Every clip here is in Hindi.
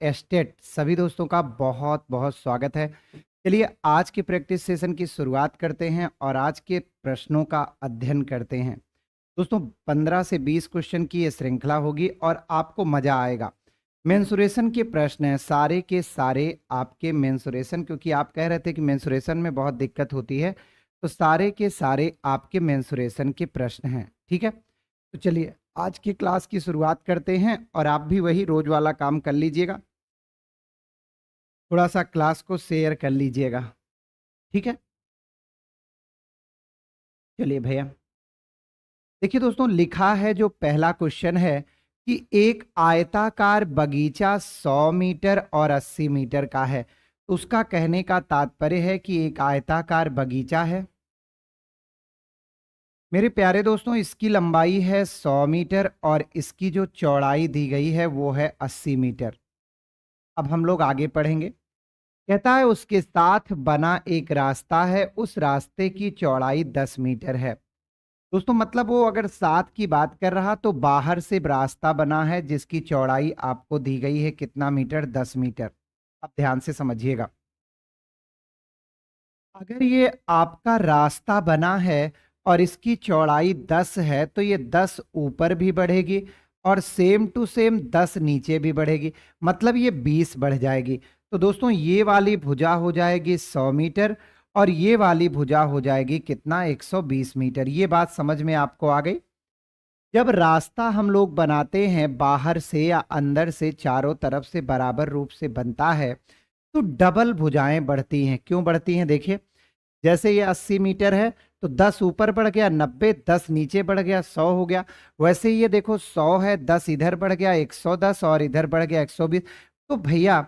एस्टेट सभी दोस्तों का बहुत बहुत स्वागत है। चलिए आज के प्रैक्टिस सेशन की शुरुआत करते हैं और आज के प्रश्नों का अध्ययन करते हैं। दोस्तों 15 से 20 क्वेश्चन की ये श्रृंखला होगी और आपको मजा आएगा। मेंसुरेशन के प्रश्न हैं सारे के सारे आपके मेंसुरेशन, क्योंकि आप कह रहे थे कि मेंसुरेशन में बहुत दिक्कत होती है, तो सारे के सारे आपके मेंसुरेशन के प्रश्न हैं। ठीक है, तो चलिए आज की क्लास की शुरुआत करते हैं और आप भी वही रोज वाला काम कर लीजिएगा, थोड़ा सा क्लास को शेयर कर लीजिएगा। ठीक है, चलिए भैया देखिए दोस्तों, लिखा है जो पहला क्वेश्चन है कि एक आयताकार बगीचा 100 मीटर और 80 मीटर का है। तो उसका कहने का तात्पर्य है कि एक आयताकार बगीचा है। मेरे प्यारे दोस्तों, इसकी लंबाई है 100 मीटर और इसकी जो चौड़ाई दी गई है वो है 80 मीटर। अब हम लोग आगे पढ़ेंगे। कहता है उसके साथ बना एक रास्ता है, उस रास्ते की चौड़ाई 10 मीटर है। दोस्तों मतलब वो अगर साथ की बात कर रहा तो बाहर से रास्ता बना है जिसकी चौड़ाई आपको दी गई है कितना मीटर? 10 मीटर। अब ध्यान से समझिएगा, अगर ये आपका रास्ता बना है और इसकी चौड़ाई 10 है तो ये 10 ऊपर भी बढ़ेगी और सेम टू सेम 10 नीचे भी बढ़ेगी, मतलब ये 20 बढ़ जाएगी। तो दोस्तों ये वाली भुजा हो जाएगी 100 मीटर और ये वाली भुजा हो जाएगी कितना? 120 मीटर। ये बात समझ में आपको आ गई? जब रास्ता हम लोग बनाते हैं बाहर से या अंदर से, चारों तरफ से बराबर रूप से बनता है तो डबल भुजाएं बढ़ती हैं। क्यों बढ़ती हैं? देखिए, जैसे ये 80 मीटर है तो 10 ऊपर बढ़ गया 90, 10 नीचे बढ़ गया 100 हो गया। वैसे ही ये देखो 100 है, 10 इधर बढ़ गया 110 और इधर बढ़ गया 120। तो भैया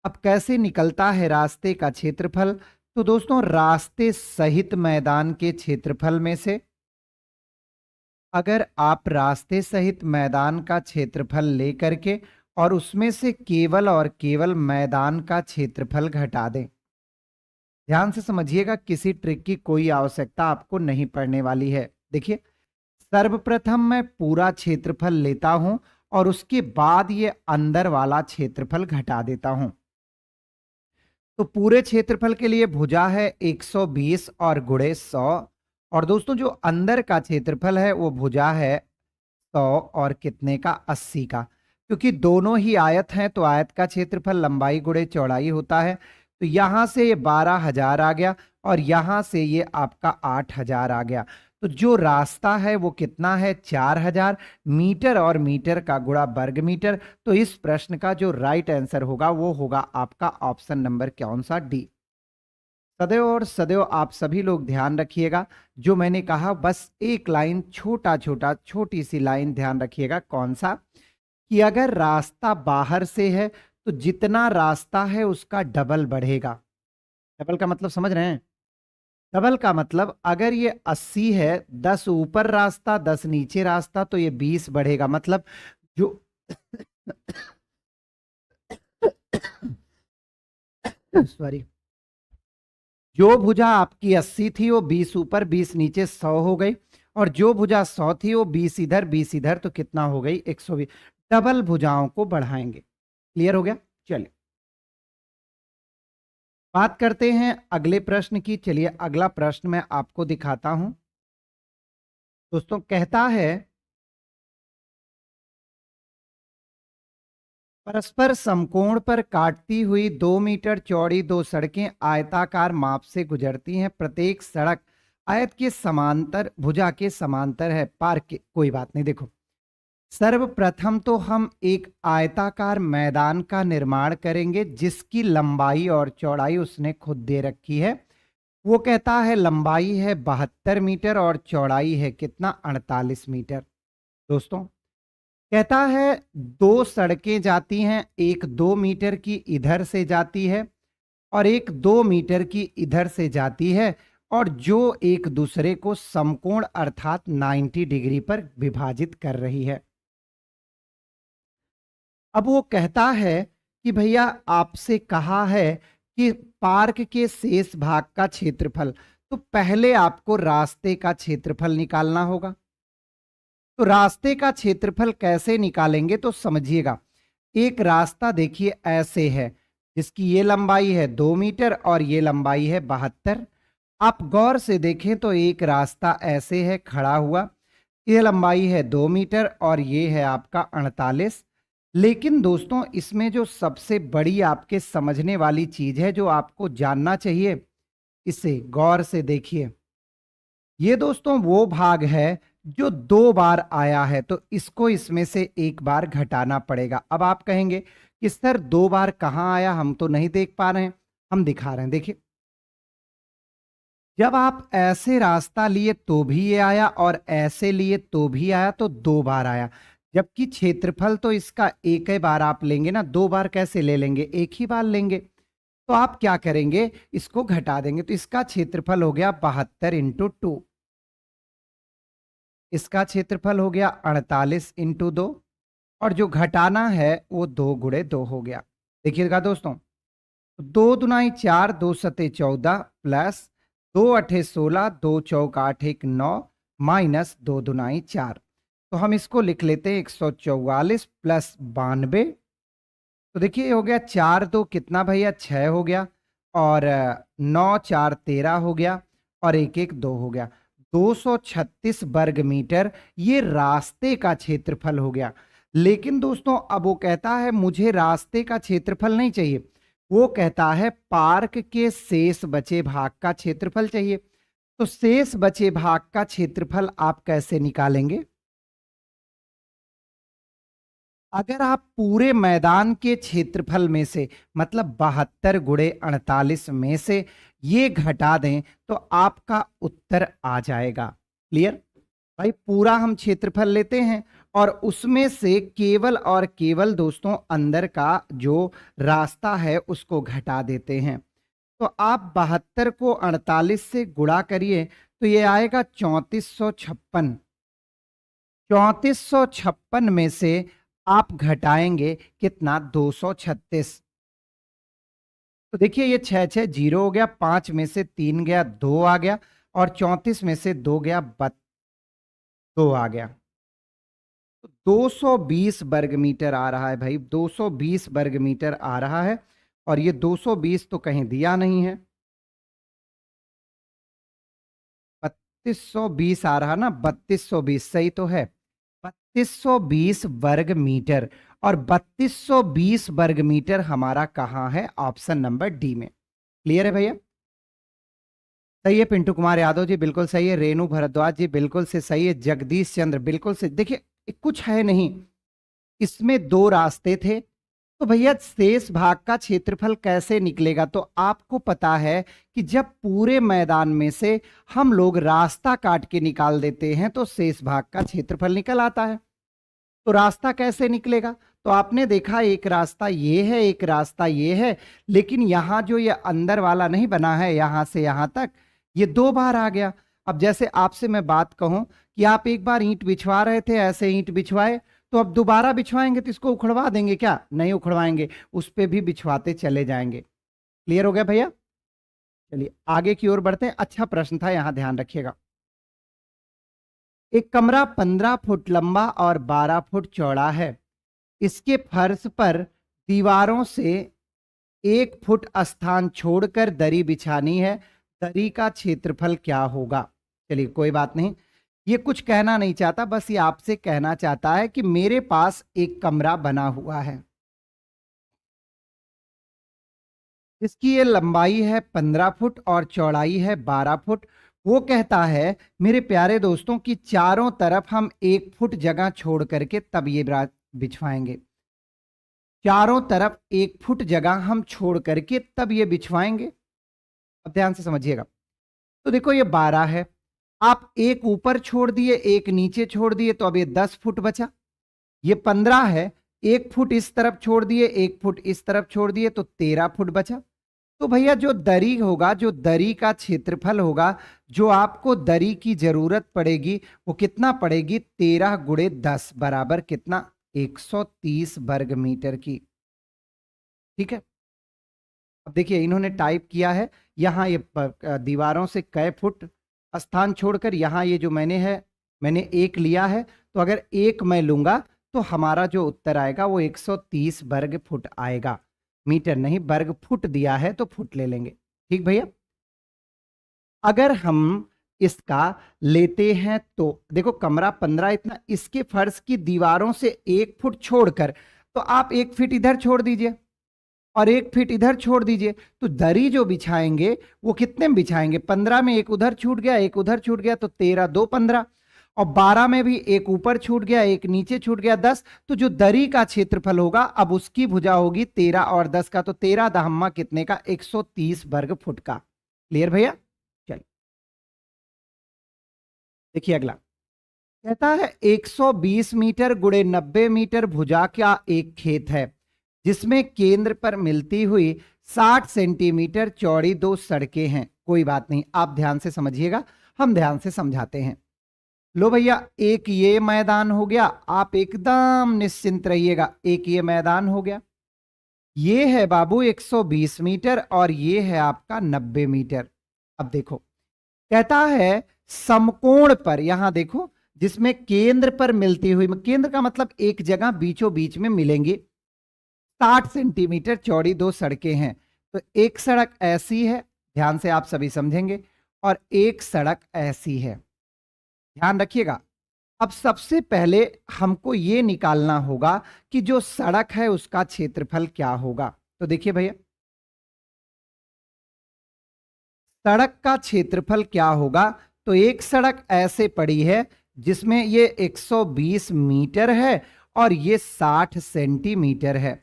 अब कैसे निकलता है रास्ते का क्षेत्रफल? तो दोस्तों रास्ते सहित मैदान के क्षेत्रफल में से अगर आप रास्ते सहित मैदान का क्षेत्रफल लेकर के और उसमें से केवल और केवल मैदान का क्षेत्रफल घटा दें, ध्यान से समझिएगा, किसी ट्रिक की कोई आवश्यकता आपको नहीं पड़ने वाली है। देखिए, सर्वप्रथम मैं पूरा क्षेत्रफल लेता हूं और उसके बाद ये अंदर वाला क्षेत्रफल घटा देता हूं। तो पूरे क्षेत्रफल के लिए भुजा है 120 और गुणे 100, और दोस्तों जो अंदर का क्षेत्रफल है वो भुजा है 100 और कितने का? 80 का। क्योंकि दोनों ही आयत हैं तो आयत का क्षेत्रफल लंबाई गुणे चौड़ाई होता है। तो यहां से ये 12,000 आ गया और यहां से ये आपका 8,000 आ गया। तो जो रास्ता है वो कितना है? 4,000 मीटर और मीटर का गुणा वर्ग मीटर। तो इस प्रश्न का जो राइट आंसर होगा वो होगा आपका ऑप्शन नंबर कौन सा? डी। सदैव और सदैव आप सभी लोग ध्यान रखिएगा, जो मैंने कहा बस एक लाइन, छोटा छोटा छोटी सी लाइन ध्यान रखिएगा। कौन सा? कि अगर रास्ता बाहर से है तो जितना रास्ता है उसका डबल बढ़ेगा। डबल का मतलब समझ रहे हैं? डबल का मतलब अगर ये 80 है, 10 ऊपर रास्ता 10 नीचे रास्ता, तो ये 20 बढ़ेगा। मतलब जो सॉरी, जो भुजा आपकी 80 थी वो 20 ऊपर 20 नीचे 100 हो गई, और जो भुजा 100 थी वो 20 इधर 20 इधर, तो कितना हो गई? 120। डबल भुजाओं को बढ़ाएंगे। क्लियर हो गया? चलिए बात करते हैं अगले प्रश्न की। चलिए अगला प्रश्न मैं आपको दिखाता हूं। दोस्तों कहता है परस्पर समकोण पर काटती हुई 2 मीटर चौड़ी दो सड़कें आयताकार माप से गुजरती हैं। प्रत्येक सड़क आयत के समांतर भुजा के समांतर है। पार के कोई बात नहीं। देखो, सर्वप्रथम तो हम एक आयताकार मैदान का निर्माण करेंगे जिसकी लंबाई और चौड़ाई उसने खुद दे रखी है। वो कहता है लंबाई है 72 मीटर और चौड़ाई है कितना? 48 मीटर। दोस्तों कहता है दो सड़कें जाती हैं, एक 2 मीटर की इधर से जाती है और एक 2 मीटर की इधर से जाती है, और जो एक दूसरे को समकोण अर्थात 90 डिग्री पर विभाजित कर रही है। अब वो कहता है कि भैया आपसे कहा है कि पार्क के शेष भाग का क्षेत्रफल, तो पहले आपको रास्ते का क्षेत्रफल निकालना होगा। तो रास्ते का क्षेत्रफल कैसे निकालेंगे? तो समझिएगा, एक रास्ता देखिए ऐसे है, जिसकी ये लंबाई है 2 मीटर और ये लंबाई है 72। आप गौर से देखें तो एक रास्ता ऐसे है खड़ा हुआ, ये लंबाई है 2 मीटर और ये है आपका 48। लेकिन दोस्तों इसमें जो सबसे बड़ी आपके समझने वाली चीज है, जो आपको जानना चाहिए, इसे गौर से देखिए। ये दोस्तों वो भाग है जो 2 बार आया है, तो इसको इसमें से एक बार घटाना पड़ेगा। अब आप कहेंगे कि सर 2 बार कहाँ आया, हम तो नहीं देख पा रहे हैं। हम दिखा रहे हैं, देखिए। जब आप ऐसे रास्ता लिए तो भी ये आया और ऐसे लिए तो भी आया, तो 2 बार आया। जबकि क्षेत्रफल तो इसका एक ही बार आप लेंगे ना, 2 बार कैसे ले लेंगे, एक ही बार लेंगे। तो आप क्या करेंगे, इसको घटा देंगे, तो इसका क्षेत्रफल हो गया 72 इंटू 2। इसका क्षेत्रफल हो गया 48 इंटू 2, और जो घटाना है वो 2 गुणे 2 हो गया। देखिएगा दोस्तों, 2 दुनाई 4, 2 सते 14 प्लस 2 अठे 16, 2 चौक 8 1 9 माइनस 2 दुनाई 4। तो हम इसको लिख लेते हैं 144 प्लस 92। तो देखिए ये हो गया 4 2 कितना भैया, 6 हो गया, और 9 4 13 हो गया, और 1 1 2 हो गया। 236 वर्ग मीटर ये रास्ते का क्षेत्रफल हो गया। लेकिन दोस्तों अब वो कहता है मुझे रास्ते का क्षेत्रफल नहीं चाहिए, वो कहता है पार्क के शेष बचे भाग का क्षेत्रफल चाहिए। तो शेष बचे भाग का क्षेत्रफल आप कैसे निकालेंगे? अगर आप पूरे मैदान के क्षेत्रफल में से, मतलब 72 गुणे 48 में से ये घटा दें, तो आपका उत्तर आ जाएगा। क्लियर भाई? पूरा हम क्षेत्रफल लेते हैं और उसमें से केवल और केवल दोस्तों अंदर का जो रास्ता है उसको घटा देते हैं। तो आप 72 को 48 से गुणा करिए, तो ये आएगा 3456। 3456 में से आप घटाएंगे कितना, 236। तो देखिए ये 6 6 जीरो हो गया, 5 में से 3 गया, 2 आ गया, और 34 में से 2 गया, 2 आ गया। तो 220 वर्ग मीटर आ रहा है भाई, 220 वर्ग मीटर आ रहा है। और ये 220 तो कहीं दिया नहीं है, 3220 आ रहा ना, 3220 सही तो है, 3220 वर्ग मीटर। और 3220 वर्ग मीटर हमारा कहां है, ऑप्शन नंबर डी में। क्लियर है भैया? सही है। पिंटू कुमार यादव जी बिल्कुल सही है, रेणु भारद्वाज जी बिल्कुल से सही है, जगदीश चंद्र बिल्कुल से। देखिए कुछ है नहीं, इसमें 2 रास्ते थे, तो भैया शेष भाग का क्षेत्रफल कैसे निकलेगा? तो आपको पता है कि जब पूरे मैदान में से हम लोग रास्ता काट के निकाल देते हैं तो शेष भाग का क्षेत्रफल निकल आता है। तो रास्ता कैसे निकलेगा? तो आपने देखा एक रास्ता ये है, एक रास्ता ये है, लेकिन यहां जो ये अंदर वाला नहीं बना है, यहां से यहां तक ये 2 बार आ गया। अब जैसे आपसे मैं बात कहूं कि आप एक बार ईंट बिछवा रहे थे, ऐसे ईंट बिछवाए, तो अब दोबारा बिछवाएंगे तो इसको उखड़वा देंगे क्या? नहीं उखड़वाएंगे, उस पे भी बिछवाते चले जाएंगे। क्लियर हो गया भैया? चलिए आगे की ओर बढ़ते हैं। अच्छा प्रश्न था, यहां ध्यान रखिएगा। एक कमरा 15 फुट लंबा और 12 फुट चौड़ा है। इसके फर्श पर दीवारों से 1 फुट स्थान छोड़कर दरी बिछानी है। दरी का क्षेत्रफल क्या होगा? चलिए कोई बात नहीं, ये कुछ कहना नहीं चाहता, बस ये आपसे कहना चाहता है कि मेरे पास एक कमरा बना हुआ है, इसकी ये लंबाई है 15 फुट और चौड़ाई है 12 फुट। वो कहता है मेरे प्यारे दोस्तों कि चारों तरफ हम 1 फुट जगह छोड़ करके तब ये बिछवाएंगे। चारों तरफ 1 फुट जगह हम छोड़ करके तब ये बिछवाएंगे। अब ध्यान से समझिएगा। तो देखो ये 12 है, आप एक ऊपर छोड़ दिए, एक नीचे छोड़ दिए, तो अब ये 10 फुट बचा। ये 15 है, 1 फुट इस तरफ छोड़ दिए, 1 फुट इस तरफ छोड़ दिए, तो 13 फुट बचा। तो भैया जो दरी होगा, जो दरी का क्षेत्रफल होगा, जो आपको दरी की जरूरत पड़ेगी, वो कितना पड़ेगी, 13 गुणे 10 बराबर कितना, 130 वर्ग मीटर की। ठीक है। अब देखिए इन्होंने टाइप किया है यहां, ये दीवारों से कै फुट स्थान छोड़कर, यहां ये जो मैंने 1 लिया है, तो अगर 1 मैं लूंगा तो हमारा जो उत्तर आएगा वो 130 वर्ग फुट आएगा। मीटर नहीं, वर्ग फुट दिया है तो फुट ले लेंगे। ठीक भैया। अगर हम इसका लेते हैं तो देखो कमरा 15 इतना, इसके फर्श की दीवारों से 1 फुट छोड़कर, तो आप 1 फीट इधर छोड़ दीजिए और 1 फीट इधर छोड़ दीजिए, तो दरी जो बिछाएंगे वो कितने में बिछाएंगे? 15 में एक उधर छूट गया, एक उधर छूट गया, तो 13 2 15, और 12 में भी एक ऊपर छूट गया, एक नीचे छूट गया, 10। तो जो दरी का क्षेत्रफल होगा अब उसकी भुजा होगी 13 और 10 का, तो 13 दहम्मा कितने का? 130 वर्ग फुट का। क्लियर भैया? चलिए देखिए अगला कहता है 120 मीटर गुणे 90 मीटर भुजा का एक खेत है जिसमें केंद्र पर मिलती हुई 60 सेंटीमीटर चौड़ी 2 सड़कें हैं। कोई बात नहीं, आप ध्यान से समझिएगा, हम ध्यान से समझाते हैं। लो भैया, एक ये मैदान हो गया, आप एकदम निश्चिंत रहिएगा, एक ये मैदान हो गया, ये है बाबू 120 मीटर और ये है आपका 90 मीटर। अब देखो कहता है समकोण पर, यहां देखो जिसमें केंद्र पर मिलती हुई, केंद्र का मतलब एक जगह बीचों बीच में मिलेंगी, 60 सेंटीमीटर चौड़ी 2 सड़कें हैं। तो एक सड़क ऐसी है, ध्यान से आप सभी समझेंगे, और एक सड़क ऐसी है, ध्यान रखिएगा। अब सबसे पहले हमको ये निकालना होगा कि जो सड़क है उसका क्षेत्रफल क्या होगा। तो देखिए भैया, सड़क का क्षेत्रफल क्या होगा? तो एक सड़क ऐसे पड़ी है जिसमें ये 120 मीटर है और ये 60 सेंटीमीटर है।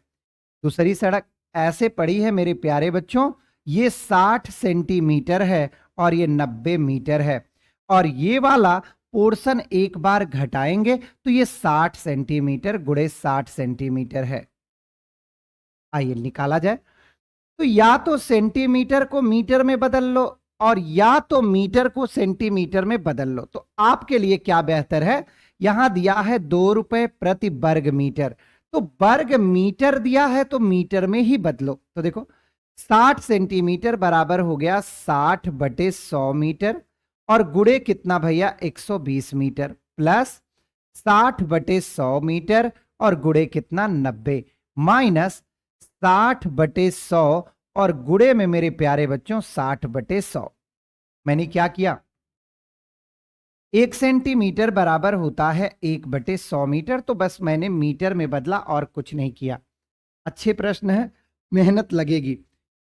दूसरी सड़क ऐसे पड़ी है मेरे प्यारे बच्चों, ये 60 सेंटीमीटर है और ये 90 मीटर है, और ये वाला पोर्शन एक बार घटाएंगे तो ये 60 सेंटीमीटर गुणे 60 सेंटीमीटर है। आइए निकाला जाए। तो या तो सेंटीमीटर को मीटर में बदल लो और या तो मीटर को सेंटीमीटर में बदल लो। तो आपके लिए क्या बेहतर है? यहां दिया है 2 रुपए प्रति वर्ग मीटर, तो वर्ग मीटर दिया है तो मीटर में ही बदलो। तो देखो 60 सेंटीमीटर बराबर हो गया 60 बटे 100 मीटर, और गुणे कितना भैया? 120 मीटर, प्लस 60 बटे 100 मीटर और गुणे कितना? 90, माइनस 60 बटे 100 और गुणे में मेरे प्यारे बच्चों 60 बटे 100। मैंने क्या किया? 1 सेंटीमीटर बराबर होता है 1 बटे 100 मीटर, तो बस मैंने मीटर में बदला और कुछ नहीं किया। अच्छे प्रश्न है, मेहनत लगेगी।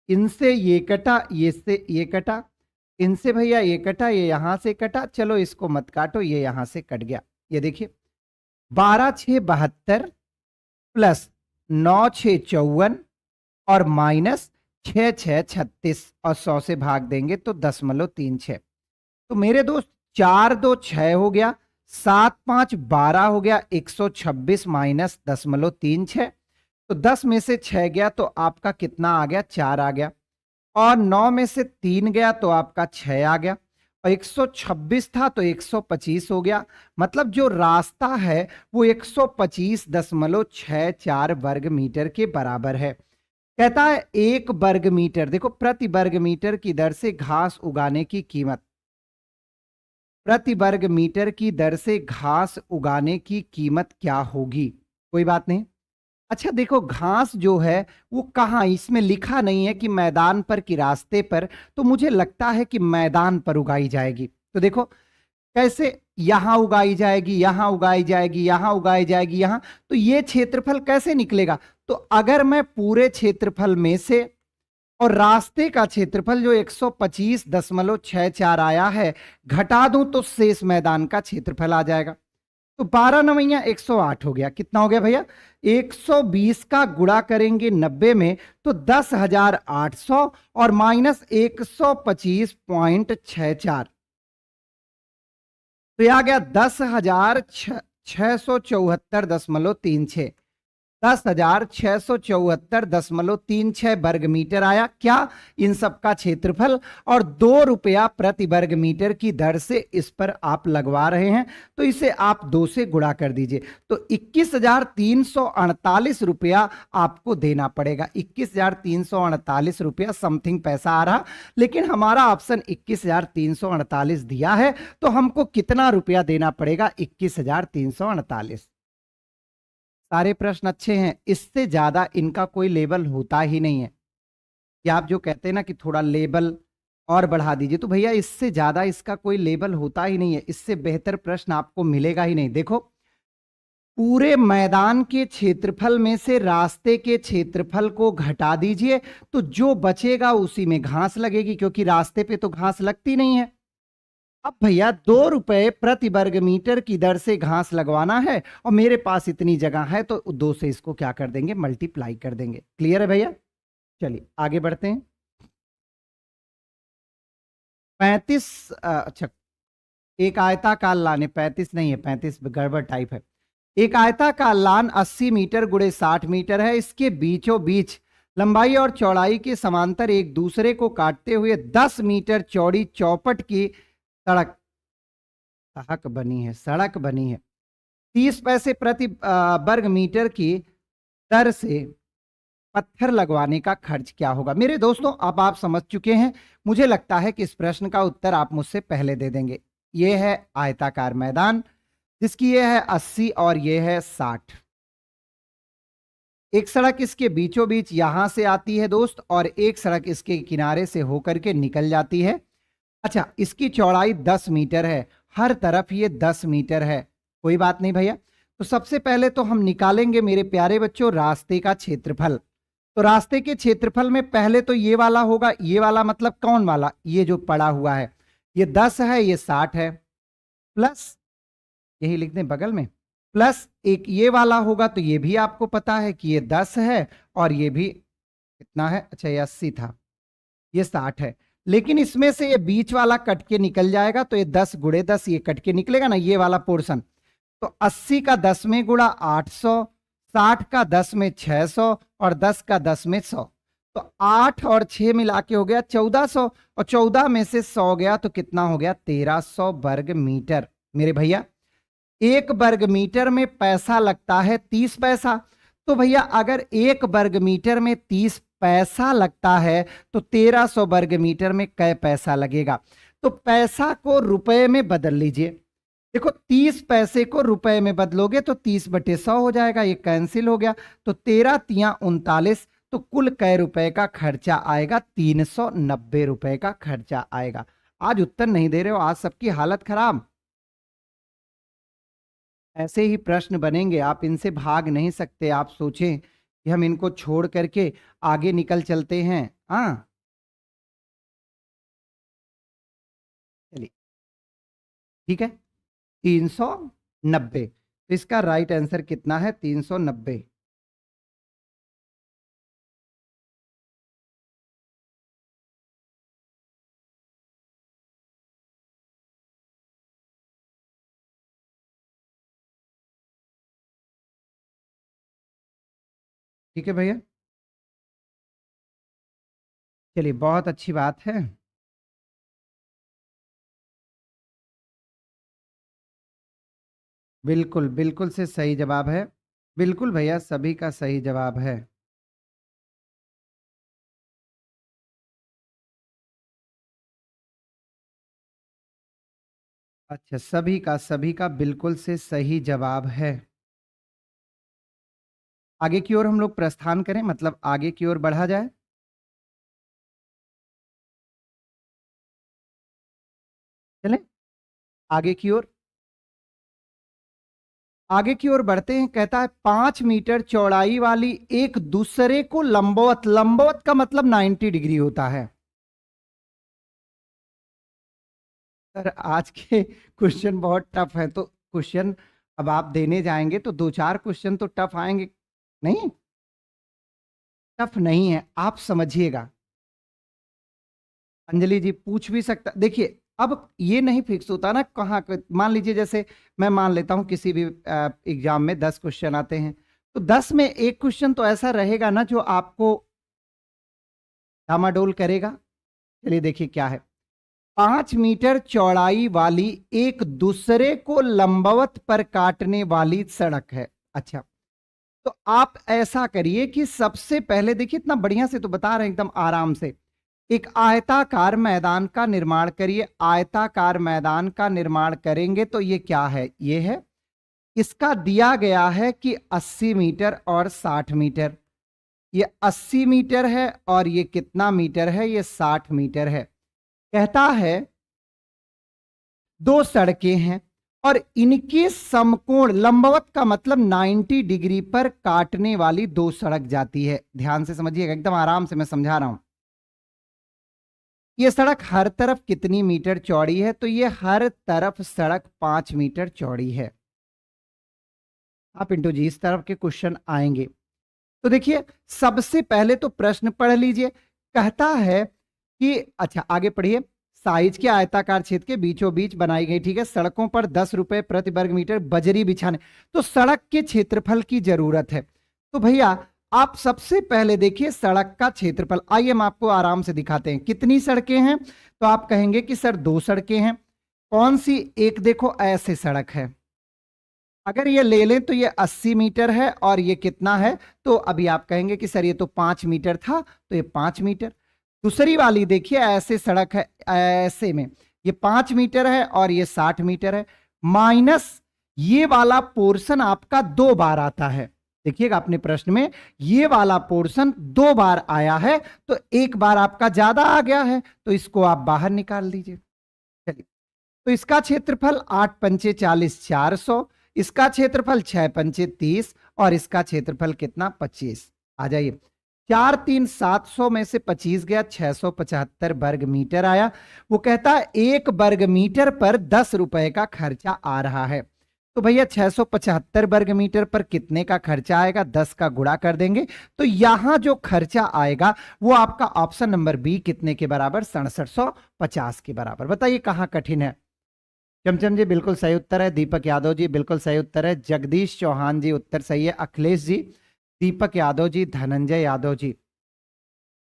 इनसे ये कटा, ये से ये कटा, इनसे भैया ये कटा, ये यहां से कटा, चलो इसको मत काटो, ये यहां से कट गया। ये देखिए 12 6 72 प्लस 9 6 54 और माइनस 6 6 36 और 100 से भाग देंगे तो 10.36। तो मेरे दोस्त 4 2 6 हो गया, 7 5 12 हो गया, 126 माइनस 10.36, तो 10 में से 6 गया तो आपका कितना आ गया? 4 आ गया, और 9 में से 3 गया तो आपका 6 आ गया, और 126 था तो 125 हो गया। मतलब जो रास्ता है वो 125.64 वर्ग मीटर के बराबर है। कहता है 1 वर्ग मीटर, देखो प्रति वर्ग मीटर की दर से घास उगाने की कीमत, प्रति वर्ग मीटर की दर से घास उगाने की कीमत क्या होगी? कोई बात नहीं। अच्छा देखो घास जो है वो कहाँ, इसमें लिखा नहीं है कि मैदान पर कि रास्ते पर, तो मुझे लगता है कि मैदान पर उगाई जाएगी। तो देखो कैसे, यहां उगाई जाएगी, यहां उगाई जाएगी, यहां उगाई जाएगी, यहां, तो ये क्षेत्रफल कैसे निकलेगा? तो अगर मैं पूरे क्षेत्रफल में से और रास्ते का क्षेत्रफल जो 125.64 आया है घटा दूं तो शेष मैदान का क्षेत्रफल आ जाएगा। तो 12 9 108 हो गया। कितना हो गया भैया? 120 का गुणा करेंगे 90 में तो 10,800 और माइनस 125.64, तो यह आ गया 10,674.36, 10,674.36 वर्ग मीटर आया क्या? इन सब का क्षेत्रफल, और 2 रुपया प्रति वर्ग मीटर की दर से इस पर आप लगवा रहे हैं, तो इसे आप 2 से गुणा कर दीजिए, तो 21,348 रुपया आपको देना पड़ेगा। 21,348 रुपया समथिंग पैसा आ रहा, लेकिन हमारा ऑप्शन 21,348 दिया है, तो हमको कितना रुपया देना पड़ेगा? 21,348। सारे प्रश्न अच्छे हैं, इससे ज्यादा इनका कोई लेवल होता ही नहीं है। कि आप जो कहते हैं ना कि थोड़ा लेवल और बढ़ा दीजिए, तो भैया इससे ज्यादा इसका कोई लेवल होता ही नहीं है, इससे बेहतर प्रश्न आपको मिलेगा ही नहीं। देखो, पूरे मैदान के क्षेत्रफल में से रास्ते के क्षेत्रफल को घटा दीजिए, तो जो बचेगा उसी में घास लगेगी, क्योंकि रास्ते पे तो घास लगती नहीं है। अब भैया 2 रुपए प्रति वर्ग मीटर की दर से घास लगवाना है और मेरे पास इतनी जगह है, तो 2 से इसको क्या कर देंगे, मल्टीप्लाई कर देंगे। क्लियर है भैया? चलिए आगे बढ़ते हैं। 35, अच्छा, एक आयताकार लान है, 35 नहीं है, 35 गड़बड़ टाइप है। एक आयताकार लान 80 मीटर गुणे 60 मीटर है। इसके बीचों बीच लंबाई और चौड़ाई के समांतर एक दूसरे को काटते हुए 10 मीटर चौड़ी चौपट की सड़क बनी है। 30 पैसे प्रति वर्ग मीटर की दर से पत्थर लगवाने का खर्च क्या होगा? मेरे दोस्तों, अब आप समझ चुके हैं। मुझे लगता है कि इस प्रश्न का उत्तर आप मुझसे पहले दे देंगे। यह है आयताकार मैदान, जिसकी यह है 80 और यह है 60। एक सड़क इसके बीचों बीच यहां से आती है दोस्त, और एक सड़क इसके किनारे से होकर के निकल जाती है। अच्छा, इसकी चौड़ाई 10 मीटर है, हर तरफ ये 10 मीटर है। कोई बात नहीं भैया। तो सबसे पहले तो हम निकालेंगे मेरे प्यारे बच्चों रास्ते का क्षेत्रफल। तो रास्ते के क्षेत्रफल में पहले तो ये वाला होगा, ये वाला मतलब कौन वाला, ये जो पड़ा हुआ है, ये 10 है, ये 60 है, प्लस यही लिख दें बगल में, प्लस एक ये वाला होगा, तो ये भी आपको पता है कि ये 10 है, और ये भी कितना है, अच्छा ये 80 था, ये 60 है। लेकिन इसमें से ये बीच वाला कट के निकल जाएगा, तो ये 10 गुणे 10 ये कट के निकलेगा ना, ये वाला पोर्शन। तो 80 का 10 में गुणा 800, 60 का 10 में 600 और 10 का 10 में 100। तो 8 और 6 मिला के हो गया 1400, और 14 में से 100 गया तो कितना हो गया, 1300 वर्ग मीटर। मेरे भैया, एक वर्ग मीटर में पैसा लगता है 30 पैसा। तो भैया अगर एक वर्ग मीटर में 30 पैसा लगता है, तो 1300 वर्ग मीटर में कै पैसा लगेगा? तो पैसा को रुपए में बदल लीजिए। देखो, 30 पैसे को रुपए में बदलोगे तो 30/100 हो जाएगा, ये कैंसिल हो गया। तो 13 तिया 39, तो कुल कै रुपए का खर्चा आएगा, 390 रुपए का खर्चा आएगा। आज उत्तर नहीं दे रहे हो, आज सबकी हालत खराब। ऐसे ही प्रश्न बनेंगे, आप इनसे भाग नहीं सकते। आप सोचें कि हम इनको छोड़ करके आगे निकल चलते हैं। हाँ, चलिए ठीक है, 390। तो इसका राइट आंसर कितना है, 390। ठीक है भैया, चलिए बहुत अच्छी बात है। बिल्कुल बिल्कुल से सही जवाब है। बिल्कुल भैया, सभी का सही जवाब है। अच्छा, सभी का बिल्कुल से सही जवाब है। आगे की ओर हम लोग प्रस्थान करें, मतलब आगे की ओर बढ़ा जाए। चलें आगे की ओर, आगे की ओर बढ़ते हैं। कहता है 5 मीटर चौड़ाई वाली एक दूसरे को लंबवत, लंबवत का मतलब 90 डिग्री होता है। सर आज के क्वेश्चन बहुत टफ है, तो क्वेश्चन अब आप देने जाएंगे तो 2-4 क्वेश्चन तो टफ आएंगे। नहीं, टफ नहीं है, आप समझिएगा। अंजलि जी पूछ भी सकता, देखिए अब ये नहीं फिक्स होता ना कहाँ, मान लीजिए जैसे मैं मान लेता हूँ किसी भी एग्जाम में 10 क्वेश्चन आते हैं, तो 10 में एक क्वेश्चन तो ऐसा रहेगा ना जो आपको डामाडोल करेगा। चलिए देखिए क्या है, 5 मीटर चौड़ाई वाली एक दूसरे को लंबवत पर काटने वाली सड़क है। अच्छा, तो आप ऐसा करिए कि सबसे पहले देखिए, इतना बढ़िया से तो बता रहे हैं एकदम आराम से, एक आयताकार मैदान का निर्माण करिए। आयताकार मैदान का निर्माण करेंगे तो ये क्या है, ये है इसका दिया गया है कि 80 मीटर और 60 मीटर। ये 80 मीटर है और ये कितना मीटर है, ये 60 मीटर है। कहता है दो सड़कें हैं और इनके समकोण लंबवत का मतलब 90 डिग्री पर काटने वाली दो सड़क जाती है। ध्यान से समझिएगा, एकदम आराम से मैं समझा रहा हूं। ये सड़क हर तरफ कितनी मीटर चौड़ी है, तो ये हर तरफ सड़क 5 मीटर चौड़ी है। आप इंटू जी इस तरफ के क्वेश्चन आएंगे। तो देखिए सबसे पहले तो प्रश्न पढ़ लीजिए। कहता है कि अच्छा आगे पढ़िए, साइज के आयताकार क्षेत्र के बीचों बीच बनाई गई, ठीक है, सड़कों पर 10 रुपए प्रति वर्ग मीटर बजरी बिछाने। तो सड़क के क्षेत्रफल की जरूरत है। तो भैया आप सबसे पहले देखिए सड़क का क्षेत्रफल। आइए हम आपको आराम से दिखाते हैं कितनी सड़कें हैं। तो आप कहेंगे कि सर दो सड़कें हैं। कौन सी? एक देखो ऐसे सड़क है, अगर ये ले लें तो ये 80 मीटर है और ये कितना है, तो अभी आप कहेंगे कि सर ये तो 5 मीटर था, तो ये 5 मीटर। दूसरी वाली देखिए ऐसे सड़क है, ऐसे में ये 5 मीटर है और ये 60 मीटर है। माइनस ये वाला पोर्शन आपका 2 बार आता है। देखिएगा अपने प्रश्न में ये वाला पोर्शन 2 बार आया है, तो एक बार आपका ज्यादा आ गया है, तो इसको आप बाहर निकाल दीजिए। चलिए, तो इसका क्षेत्रफल 8 पंचे 40, 400, इसका क्षेत्रफल 6 पंचे 30 और इसका क्षेत्रफल कितना 25। आ जाइए, 4 3 700 में से 25 गया, 675 वर्ग मीटर आया। वो कहता है 1 वर्ग मीटर पर 10 रुपए का खर्चा आ रहा है। तो भैया 675 वर्ग मीटर पर कितने का खर्चा आएगा, 10 का गुणा कर देंगे, तो यहां जो खर्चा आएगा वो आपका ऑप्शन नंबर बी कितने के बराबर, 6750 के बराबर। बताइए कहां कठिन है। चमचम जी बिल्कुल सही उत्तर है। दीपक यादव जी बिल्कुल सही उत्तर है। जगदीश चौहान जी उत्तर सही है। अखिलेश जी, दीपक यादव जी, धनंजय यादव जी,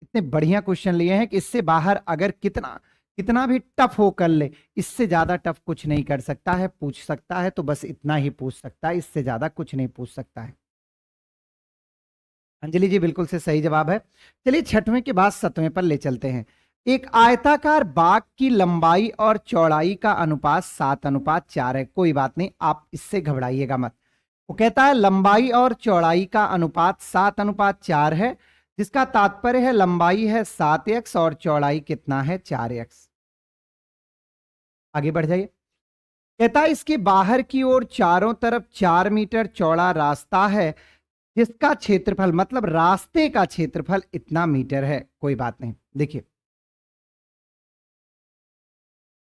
इतने बढ़िया क्वेश्चन लिए हैं कि इससे बाहर अगर कितना कितना भी टफ हो कर ले, इससे ज्यादा टफ कुछ नहीं कर सकता है। पूछ सकता है तो बस इतना ही पूछ सकता है, इससे ज्यादा कुछ नहीं पूछ सकता है। अंजलि जी बिल्कुल से सही जवाब है। चलिए छठवें के बाद 7वें पर ले चलते हैं। एक आयताकार बाग की लंबाई और चौड़ाई का अनुपात 7:4 है। कोई बात नहीं, आप इससे घबराइएगा मत। वो कहता है लंबाई और चौड़ाई का अनुपात 7:4 है, जिसका तात्पर्य है लंबाई है 7x और चौड़ाई कितना है 4x। आगे बढ़ जाइए। कहता है इसके बाहर की ओर चारों तरफ 4 मीटर चौड़ा रास्ता है, जिसका क्षेत्रफल मतलब रास्ते का क्षेत्रफल इतना मीटर है। कोई बात नहीं, देखिए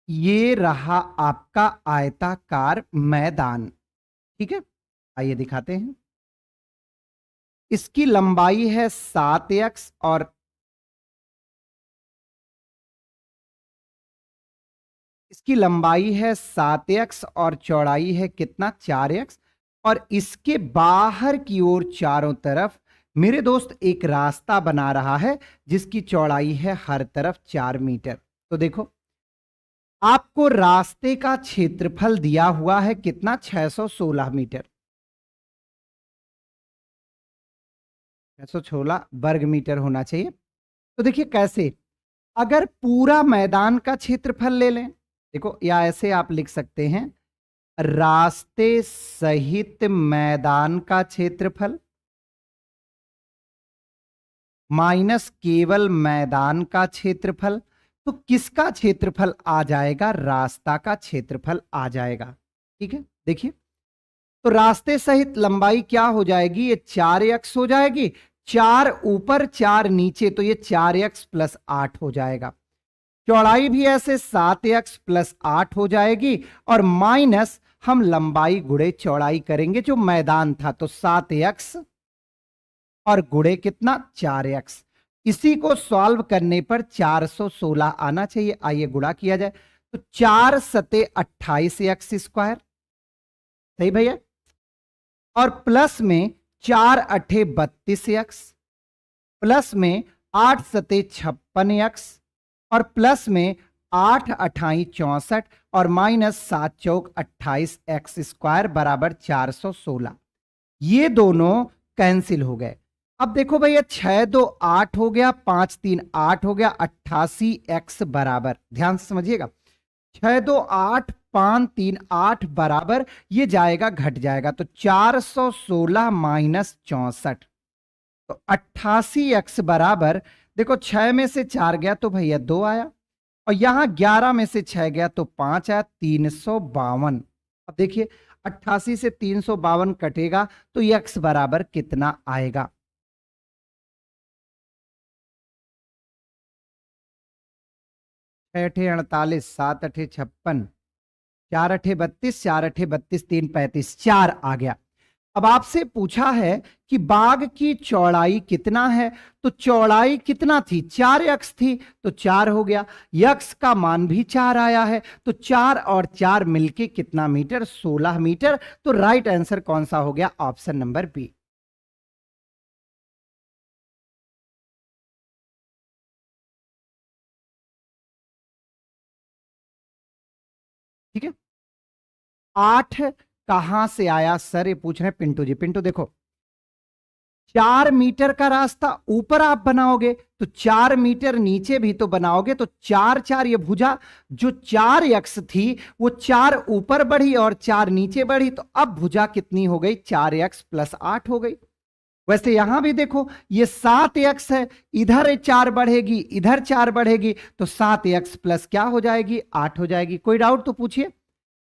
ये रहा आपका आयताकार मैदान, ठीक है। आइए दिखाते हैं। इसकी लंबाई है 7x और इसकी लंबाई है 7x और चौड़ाई है कितना 4x, और इसके बाहर की ओर चारों तरफ मेरे दोस्त एक रास्ता बना रहा है जिसकी चौड़ाई है हर तरफ 4 मीटर। तो देखो आपको रास्ते का क्षेत्रफल दिया हुआ है कितना 616 मीटर, 616 वर्ग मीटर होना चाहिए। तो देखिए कैसे, अगर पूरा मैदान का क्षेत्रफल ले लें, देखो या ऐसे आप लिख सकते हैं रास्ते सहित मैदान का क्षेत्रफल माइनस केवल मैदान का क्षेत्रफल, तो किसका क्षेत्रफल आ जाएगा, रास्ता का क्षेत्रफल आ जाएगा। ठीक है, देखिए तो रास्ते सहित लंबाई क्या हो जाएगी, ये 4x हो जाएगी, 4 ऊपर 4 नीचे, तो ये 4x + 8 हो जाएगा। चौड़ाई भी ऐसे 7x + 8 हो जाएगी, और माइनस हम लंबाई गुणे चौड़ाई करेंगे जो मैदान था, तो 7x और गुणे कितना 4x। इसी को सॉल्व करने पर 416 आना चाहिए। आइए गुणा किया जाए, तो 4 सते 28x², सही भैया, और प्लस में 4 अठे 32x, प्लस में 8 सते 56x, और प्लस में 8 अठाई 64, और माइनस 7 चौक 28x² बराबर 416। ये दोनों कैंसिल हो गए। अब देखो भैया 6 2 8 हो गया, 5 3 8 हो गया, 88x बराबर, ध्यान से समझिएगा, 6 2 8 5 3 8 बराबर ये जाएगा घट जाएगा तो 416 माइनस 64 तो 88x बराबर, देखो 6 में से 4 गया तो भैया 2 आया और यहां 11 में से 6 गया तो 5 आया, 352। अब देखिए 88 से 352 कटेगा तो x बराबर कितना आएगा? 6 अठे 48, 7 अठे 56, 4 अठे 32, 4 अठे 32, 3 35, 4 आ गया। अब आपसे पूछा है कि बाग की चौड़ाई कितना है, तो चौड़ाई कितना थी? 4x थी तो 4 हो गया, x का मान भी 4 आया है तो 4 और 4 मिलके कितना मीटर? 16 मीटर। तो राइट आंसर कौन सा हो गया? Option number B. ठीक है। 8 कहां से आया सर, ये पूछ रहे हैं पिंटू जी। पिंटू देखो, 4 मीटर का रास्ता ऊपर आप बनाओगे तो 4 मीटर नीचे भी तो बनाओगे, तो 4 4 ये भुजा जो 4x थी वो 4 ऊपर बढ़ी और 4 नीचे बढ़ी, तो अब भुजा कितनी हो गई? 4x प्लस 8 हो गई। वैसे यहां भी देखो ये 7x है, इधर 4 बढ़ेगी इधर 4 बढ़ेगी तो 7x प्लस क्या हो जाएगी? 8 हो जाएगी। कोई डाउट तो पूछिए,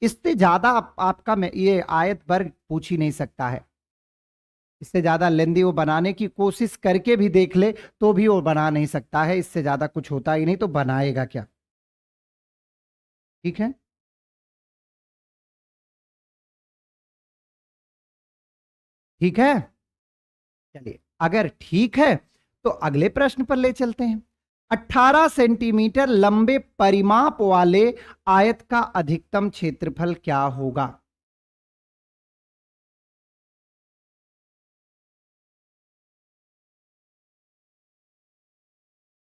इससे ज्यादा आपका ये आयत वर्ग पूछ ही नहीं सकता है। इससे ज्यादा लेंदी वो बनाने की कोशिश करके भी देख ले तो भी वो बना नहीं सकता है, इससे ज्यादा कुछ होता ही नहीं, तो बनाएगा क्या? ठीक है। ठीक है, चलिए अगर ठीक है तो अगले प्रश्न पर ले चलते हैं। 18 सेंटीमीटर लंबे परिमाप वाले आयत का अधिकतम क्षेत्रफल क्या होगा?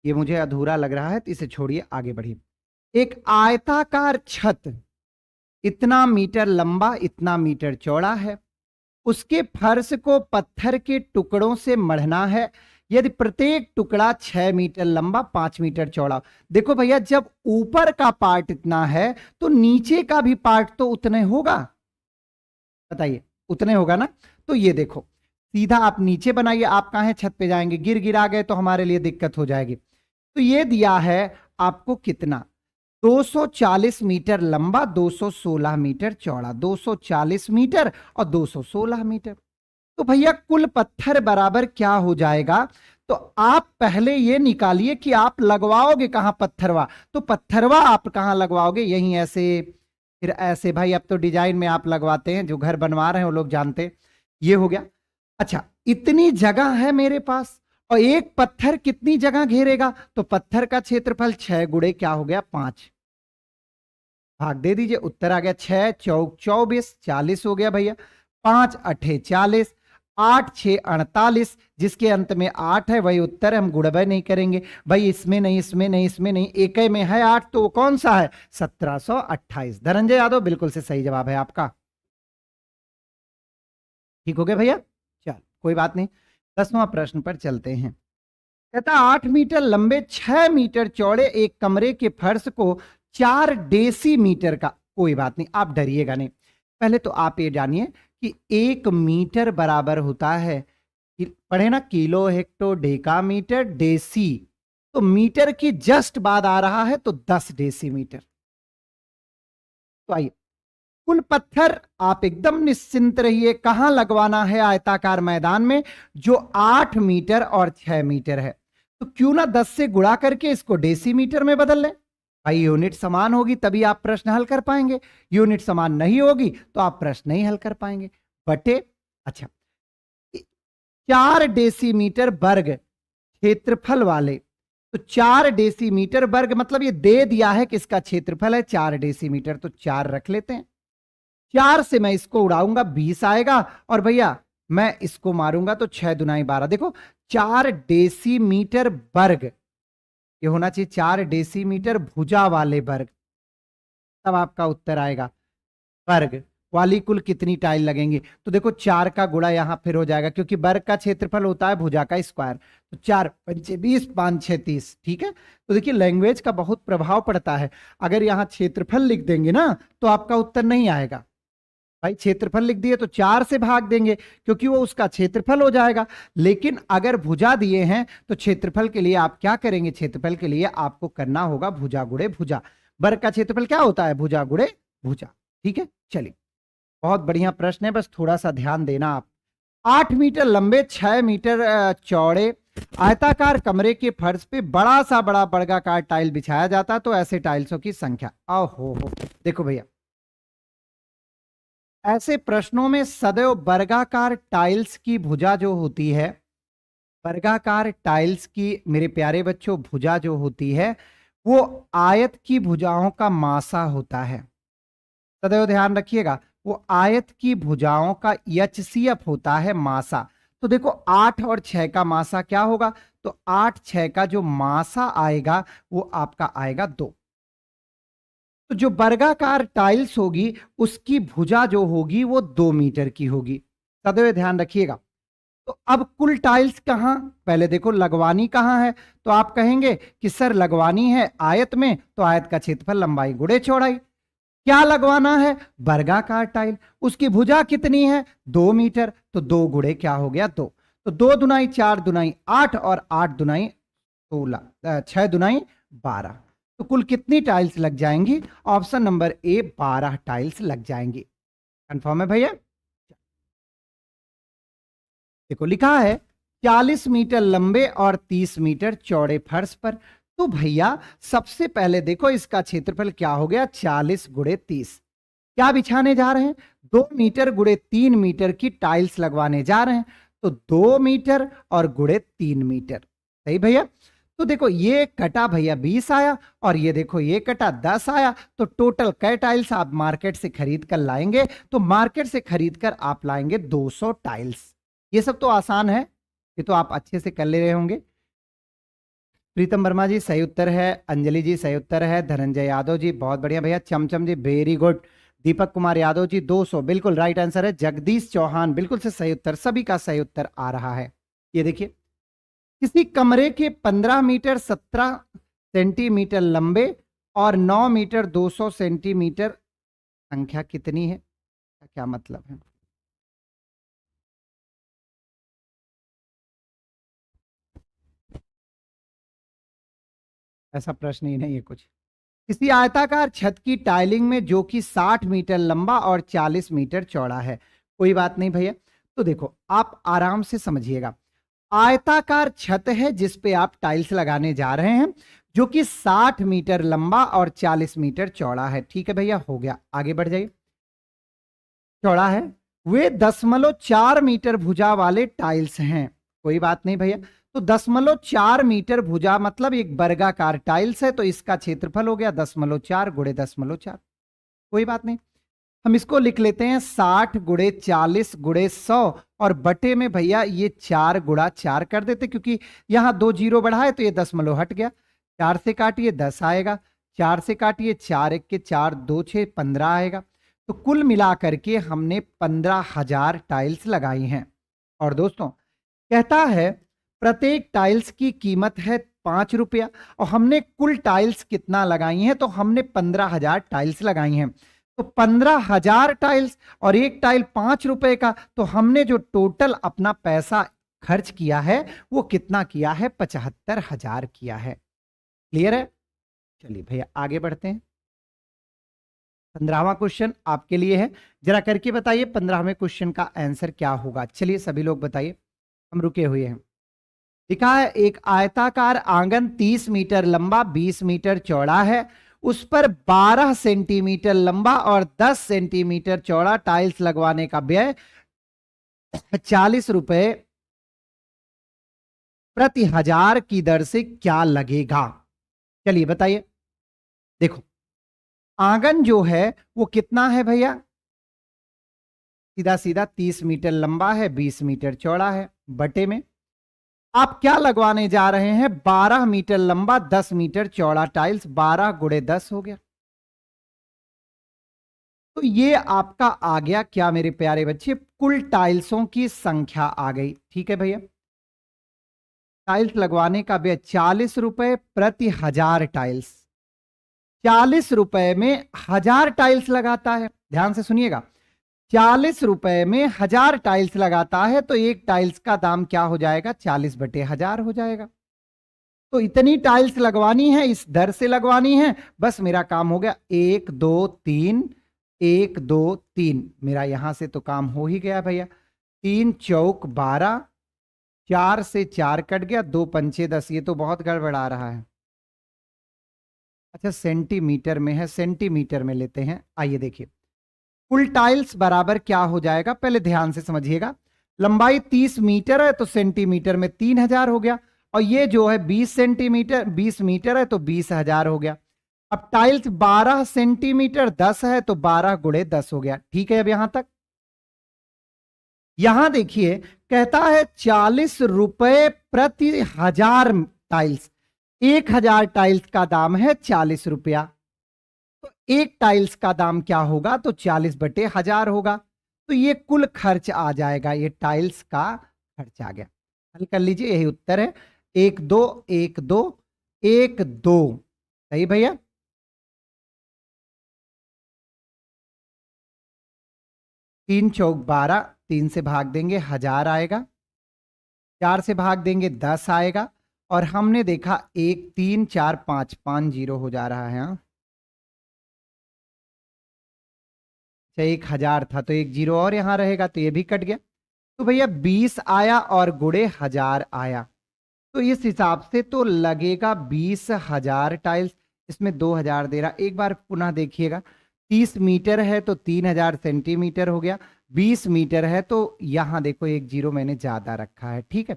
ये मुझे अधूरा लग रहा है तो इसे छोड़िए, आगे बढ़िए। एक आयताकार छत इतना मीटर लंबा इतना मीटर चौड़ा है, उसके फर्श को पत्थर के टुकड़ों से मढ़ना है, यदि प्रत्येक टुकड़ा 6 मीटर लंबा 5 मीटर चौड़ा। देखो भैया, जब ऊपर का पार्ट इतना है तो नीचे का भी पार्ट तो उतने होगा, बताइए उतने होगा ना। तो ये देखो सीधा आप नीचे बनाइए, आप कहां हैं? छत पे जाएंगे, गिर गिरा गए तो हमारे लिए दिक्कत हो जाएगी। तो ये दिया है आपको कितना? 240 मीटर लंबा 216 मीटर चौड़ा, 240 मीटर और 216 मीटर। तो भैया कुल पत्थर बराबर क्या हो जाएगा? तो आप पहले ये निकालिए कि आप लगवाओगे कहां पत्थरवा, तो पत्थरवा आप कहां लगवाओगे? यहीं ऐसे, फिर ऐसे। भाई अब तो डिजाइन में आप लगवाते हैं, जो घर बनवा रहे हैं वो लोग जानते हैं। ये हो गया। अच्छा, इतनी जगह है मेरे पास और एक पत्थर कितनी जगह घेरेगा? तो पत्थर का क्षेत्रफल 6 गुणे क्या हो गया? 5। भाग दे दीजिए, उत्तर आ गया 6 चौक 24, 40 हो गया भैया। 5 अठे 40, 8 6 48, जिसके अंत में 8 है वही उत्तर है, हम गुणबय नहीं करेंगे भाई, इसमें नहीं इसमें नहीं इसमें नहीं, एक में है 8 तो वो कौन सा है? 1728। धनंजय यादव बिल्कुल से सही जवाब है आपका। ठीक हो गया भैया, चल कोई बात नहीं। 10वां प्रश्न पर चलते हैं। कहता 8 मीटर लंबे 6 मीटर चौड़े एक कमरे के फर्श को 4 डेसीमीटर का, कोई बात नहीं आप डरिएगा नहीं, पहले तो आप ये जानिए कि 1 मीटर बराबर होता है, पढ़े ना, kilo hecto deca metre deci, तो मीटर की जस्ट बाद आ रहा है तो 10 डेसीमीटर। तो आइए, कुल पत्थर आप एकदम निश्चिंत रहिए, कहां लगवाना है? आयताकार मैदान में जो 8 मीटर और 6 मीटर है। तो क्यों ना 10 से गुणा करके इसको डेसीमीटर में बदल लें। भाई यूनिट समान होगी तभी आप प्रश्न हल कर पाएंगे, यूनिट समान नहीं होगी तो आप प्रश्न नहीं हल कर पाएंगे। बटे, अच्छा 4 डेसीमीटर वर्ग क्षेत्रफल वाले, तो 4 डेसीमीटर वर्ग मतलब ये दे दिया है कि इसका क्षेत्रफल है 4 डेसीमीटर, तो 4 रख लेते हैं। 4 से मैं इसको उड़ाऊंगा 20 आएगा, और भैया मैं इसको मारूंगा तो 6 दुनाई 12। देखो 4 डेसीमीटर वर्ग, ये होना चाहिए 4 डेसीमीटर भुजा वाले वर्ग, तब आपका उत्तर आएगा वर्ग। वाली कुल कितनी टाइल लगेंगी? तो देखो 4 का गुणा यहां फिर हो जाएगा, क्योंकि वर्ग का क्षेत्रफल होता है भुजा का स्क्वायर। तो 4 पंचे 20, 5 6 30। ठीक है, तो देखिए लैंग्वेज का बहुत प्रभाव पड़ता है। अगर यहां क्षेत्रफल लिख देंगे ना तो आपका उत्तर नहीं आएगा। भाई क्षेत्रफल लिख दिए तो 4 से भाग देंगे, क्योंकि वो उसका क्षेत्रफल हो जाएगा। लेकिन अगर भुजा दिए हैं तो क्षेत्रफल के लिए आप क्या करेंगे? क्षेत्रफल के लिए आपको करना होगा भुजा गुणे भुजा। वर्ग का क्षेत्रफल क्या होता है? भुजा गुणे भुजा। ठीक है, चलिए बहुत बढ़िया प्रश्न है, बस थोड़ा सा ध्यान देना आप। 8 मीटर लंबे 6 मीटर चौड़े आयताकार कमरे के फर्श पे बड़ा सा बड़ा वर्गाकार टाइल बिछाया जाता, तो ऐसे टाइल्सों की संख्या। ओहो हो, देखो भैया ऐसे प्रश्नों में सदैव वर्गाकार टाइल्स की भुजा जो होती है, वर्गाकार टाइल्स की मेरे प्यारे बच्चों भुजा जो होती है वो आयत की भुजाओं का मासा होता है। सदैव ध्यान रखिएगा, वो आयत की भुजाओं का एचसीएफ होता है मासा। तो देखो 8 और 6 का मासा क्या होगा? तो 8 6 का जो मासा आएगा वो आपका आएगा 2। तो जो वर्गाकार टाइल्स होगी उसकी भुजा जो होगी वो 2 मीटर की होगी। सदैव ध्यान रखिएगा। तो अब कुल टाइल्स कहां? पहले देखो लगवानी कहां है? तो आप कहेंगे कि सर लगवानी है आयत में, तो आयत का क्षेत्रफल लंबाई गुणे चौड़ाई। क्या लगवाना है? वर्गाकार टाइल। उसकी भुजा कितनी है? 2 मीटर। तो 2 गुणे क्या हो गया? 2। तो 2 दुनाई 4 दुनाई 8 और 8 दुनाई 16, 6 दुनाई 12। तो कुल कितनी टाइल्स लग जाएंगी? ऑप्शन नंबर ए 12 टाइल्स लग जाएंगी। कंफर्म है भैया? देखो लिखा है 40 मीटर लंबे और 30 मीटर चौड़े फर्श पर। तो भैया सबसे पहले देखो इसका क्षेत्रफल क्या हो गया? 40 गुणे 30। क्या बिछाने जा रहे हैं? 2 मीटर गुणे 3 मीटर की टाइल्स लगवाने जा रहे हैं। तो 2 मीटर और गुणे 3 मीटर। सही भैया? तो देखो ये कटा भैया 20 आया, और ये देखो ये कटा 10 आया। तो टोटल कै टाइल्स आप मार्केट से खरीद कर लाएंगे? तो मार्केट से खरीद कर आप लाएंगे 200 टाइल्स। ये सब तो आसान है, ये तो आप अच्छे से कर ले रहे होंगे। प्रीतम वर्मा जी सही उत्तर है, अंजलि जी सही उत्तर है, धनंजय यादव जी बहुत बढ़िया भैया, चमचम जी वेरी गुड, दीपक कुमार यादव जी 200 बिल्कुल राइट आंसर है, जगदीश चौहान बिल्कुल से सही उत्तर, सभी का सही उत्तर आ रहा है। ये देखिए किसी कमरे के 15 मीटर 17 सेंटीमीटर लंबे और 9 मीटर 200 सेंटीमीटर संख्या कितनी है? क्या मतलब है? ऐसा प्रश्न ही नहीं है कुछ। किसी आयताकार छत की टाइलिंग में जो कि 60 मीटर लंबा और 40 मीटर चौड़ा है। कोई बात नहीं भैया, तो देखो आप आराम से समझिएगा। आयताकार छत है जिस पे आप टाइल्स लगाने जा रहे हैं, जो कि 60 मीटर लंबा और 40 मीटर चौड़ा है। ठीक है भैया, हो गया, आगे बढ़ जाइए। चौड़ा है, वे 0.4 मीटर भुजा वाले टाइल्स हैं। कोई बात नहीं भैया, तो 0.4 मीटर भुजा मतलब एक वर्गाकार टाइल्स है, तो इसका क्षेत्रफल हो गया 0.4 गुणे 0.4। कोई बात नहीं, हम इसको लिख लेते हैं 60 गुणे 40 गुणे 100, और बटे में भैया ये 4 गुणा 4 कर देते, क्योंकि यहां 2 जीरो बढ़ाए तो ये दशमलव हट गया। 4 से काटिए 10 आएगा, 4 से काटिए 4 1 के 4 2 6 15 आएगा। तो कुल मिलाकर के हमने 15,000 टाइल्स लगाई हैं। और दोस्तों कहता है प्रत्येक टाइल्स की कीमत है 5 रुपया, और हमने कुल टाइल्स कितना लगाई हैं? तो हमने 15,000 टाइल्स लगाई हैं। तो 15,000 टाइल्स और एक टाइल 5 रुपए का, तो हमने जो टोटल अपना पैसा खर्च किया है वो कितना किया है? 75,000 किया है। क्लियर है? चलिए भैया आगे बढ़ते हैं। 15वां क्वेश्चन आपके लिए है, जरा करके बताइए 15वें क्वेश्चन का आंसर क्या होगा। चलिए सभी लोग बताइए, हम रुके हुए हैं। लिखा है एक आयताकार आंगन 30 मीटर लंबा 20 मीटर चौड़ा है, उस पर 12 सेंटीमीटर लंबा और 10 सेंटीमीटर चौड़ा टाइल्स लगवाने का व्यय 40 रुपए प्रति हजार की दर से क्या लगेगा? चलिए बताइए। देखो आंगन जो है वो कितना है भैया? सीधा सीधा 30 मीटर लंबा है, 20 मीटर चौड़ा है, बटे में आप क्या लगवाने जा रहे हैं? 12 मीटर लंबा 10 मीटर चौड़ा टाइल्स, 12 गुणे 10 हो गया। तो ये आपका आ गया क्या मेरे प्यारे बच्चे, कुल टाइल्सों की संख्या आ गई। ठीक है भैया, टाइल्स लगवाने का व्यय 40 रुपए प्रति 1000 टाइल्स। 40 रुपए में 1000 टाइल्स लगाता है, ध्यान से सुनिएगा। 40 रुपए में 1000 टाइल्स लगाता है तो एक टाइल्स का दाम क्या हो जाएगा, 40/1000 हो जाएगा। तो इतनी टाइल्स लगवानी है, इस दर से लगवानी है, बस मेरा काम हो गया 1 2 3, 1 2 3, मेरा यहां से तो काम हो ही गया भैया। 3 चौक 12, 4 से 4 कट गया, 2 पंचे 10, ये तो बहुत गड़बड़ा रहा है। अच्छा सेंटीमीटर में है, सेंटीमीटर में लेते हैं। आइए देखिए, कुल टाइल्स बराबर क्या हो जाएगा, पहले ध्यान से समझिएगा। लंबाई 30 मीटर है तो सेंटीमीटर में 3000 हो गया, और ये जो है 20 सेंटीमीटर 20 मीटर है तो 20,000 हो गया। अब टाइल्स 12 सेंटीमीटर 10 है तो 12 गुणे 10 हो गया। ठीक है, अब यहां तक। यहां देखिए, कहता है 40 रुपए प्रति 1000 टाइल्स। 1000 टाइल्स का दाम है 40 रुपया, तो एक टाइल्स का दाम क्या होगा, तो 40/1000 होगा। तो ये कुल खर्च आ जाएगा, ये टाइल्स का खर्च आ गया। हल कर लीजिए, यही उत्तर है। 1 2 1 2 1 2, सही भैया। तीन चौक 12, 3 से भाग देंगे 1000 आएगा, 4 से भाग देंगे 10 आएगा, और हमने देखा 1 3 4 5, 5 जीरो हो जा रहा है। हाँ, 1000 था तो 1 जीरो और यहां रहेगा, तो ये भी कट गया। तो भैया 20 आया और गुणे 1000 आया, तो इस हिसाब से तो लगेगा 20,000 टाइल्स। इसमें 2000 दे रहा, एक बार पुनः देखिएगा। 30 मीटर है तो 3000 सेंटीमीटर हो गया, 20 मीटर है तो यहां देखो 1 जीरो मैंने ज्यादा रखा है। ठीक है,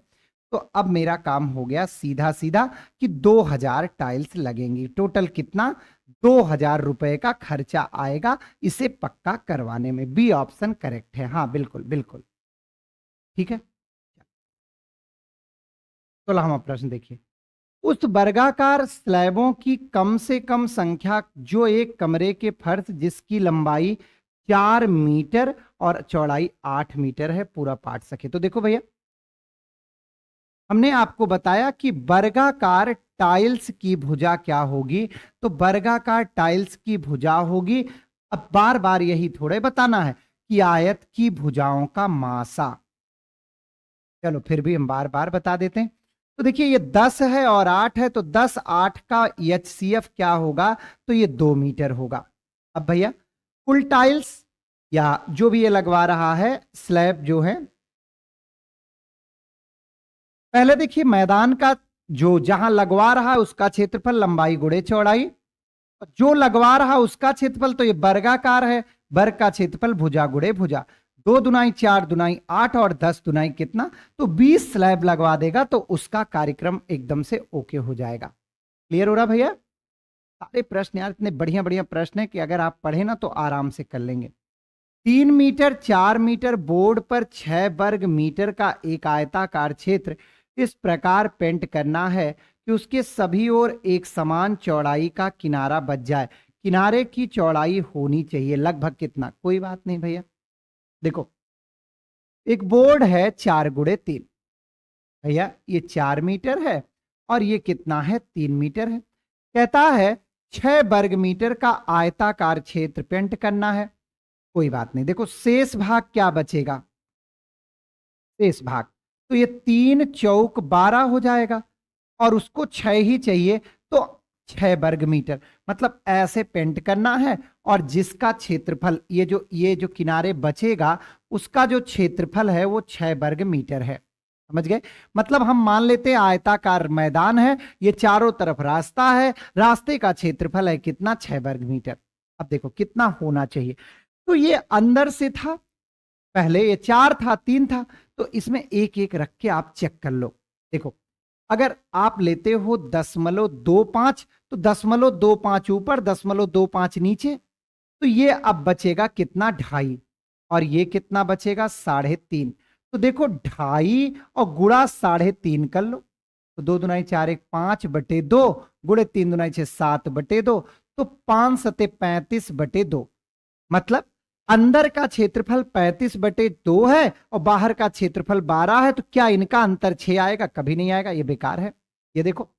तो अब मेरा काम हो गया सीधा सीधा कि 2000 टाइल्स लगेंगी। टोटल कितना, 2000 रुपए का खर्चा आएगा इसे पक्का करवाने में। बी ऑप्शन करेक्ट है, हाँ बिल्कुल बिल्कुल। ठीक है, 16वां प्रश्न देखिए। उस वर्गाकार स्लैबों की कम से कम संख्या जो एक कमरे के फर्श जिसकी लंबाई 4 मीटर और चौड़ाई 8 मीटर है पूरा पाट सके। तो देखो भैया, हमने आपको बताया कि वर्गाकार टाइल्स की भुजा क्या होगी, तो वर्गाकार टाइल्स की भुजा होगी, अब बार बार यही थोड़े बताना है कि आयत की भुजाओं का मासा। चलो फिर भी हम बार बार बता देते हैं। तो देखिए, ये 10 है और 8 है, तो 10 8 का HCF क्या होगा, तो ये 2 मीटर होगा। अब भैया कुल टाइल्स या जो भी ये लगवा रहा है स्लैब जो है, पहले देखिए मैदान का जो जहां लगवा रहा है उसका क्षेत्रफल लंबाई गुणे चौड़ाई, जो लगवा रहा उसका क्षेत्रफल, तो ये वर्गाकार है, वर्ग का क्षेत्रफल भुजा गुणे भुजा। 2 दुनाई 4 दुनाई 8 और 10 दुनाई कितना, तो 20 स्लैब लगवा देगा तो उसका कार्यक्रम एकदम से ओके हो जाएगा। क्लियर हो रहा भैया? सारे प्रश्न यार इतने बढ़िया बढ़िया प्रश्न है कि अगर आप पढ़े ना तो आराम से कर लेंगे। 3 मीटर 4 मीटर बोर्ड पर 6 वर्ग मीटर का एक आयताकार क्षेत्र इस प्रकार पेंट करना है कि उसके सभी ओर एक समान चौड़ाई का किनारा बच जाए। किनारे की चौड़ाई होनी चाहिए लगभग कितना, कोई बात नहीं भैया। देखो, एक बोर्ड है 4x3, भैया ये 4 मीटर है और ये कितना है, 3 मीटर है। कहता है 6 वर्ग मीटर का आयताकार क्षेत्र पेंट करना है। कोई बात नहीं, देखो शेष भाग क्या बचेगा, शेष भाग तो ये 3 चौक 12 हो जाएगा, और उसको 6 ही चाहिए, तो 6 वर्ग मीटर, मतलब ऐसे पेंट करना है। और जिसका क्षेत्रफल ये जो किनारे बचेगा उसका जो क्षेत्रफल है वो 6 वर्ग मीटर है। समझ गए? मतलब हम मान लेते हैं आयताकार मैदान है, ये चारों तरफ रास्ता है, रास्ते का क्षेत्रफल है कितना, 6 वर्ग मीटर। अब देखो कितना होना चाहिए, तो ये अंदर से था, पहले ये 4 था 3 था, तो इसमें एक एक रख के आप चेक कर लो। देखो, अगर आप लेते हो 0.25, तो 0.25 ऊपर 0.25 नीचे, तो ये अब बचेगा कितना, 2.5, और ये कितना बचेगा, 3.5। तो देखो 2.5 और गुणा 3.5 कर लो, तो 2 दुनाई 4 1 5/2 गुणे 3 दुनाई 6 7/2, तो 5 सते 35/2। मतलब अंदर का क्षेत्रफल 35/2 है और बाहर का क्षेत्रफल 12 है, तो क्या इनका अंतर 6 आएगा? कभी नहीं आएगा, ये बेकार है। ये देखो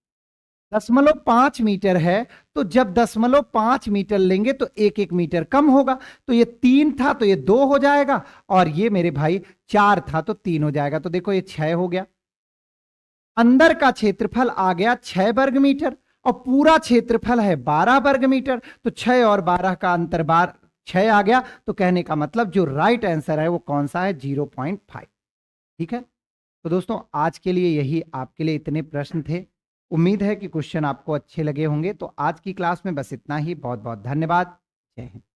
0.5 मीटर है, तो जब 0.5 मीटर लेंगे तो 1 मीटर कम होगा, तो ये 3 था तो ये 2 हो जाएगा, और ये मेरे भाई 4 था तो 3 हो जाएगा। तो देखो ये 6 हो गया। अंदर का क्षेत्रफल आ गया 6 वर्ग मीटर और पूरा क्षेत्रफल है 12 वर्ग मीटर, तो 6 और 12 का अंतर 6 आ गया। तो कहने का मतलब जो राइट आंसर है वो कौन सा है? 0.5। ठीक है, तो दोस्तों आज के लिए यही आपके लिए इतने प्रश्न थे। उम्मीद है कि क्वेश्चन आपको अच्छे लगे होंगे। तो आज की क्लास में बस इतना ही। बहुत बहुत धन्यवाद। जय हिंद।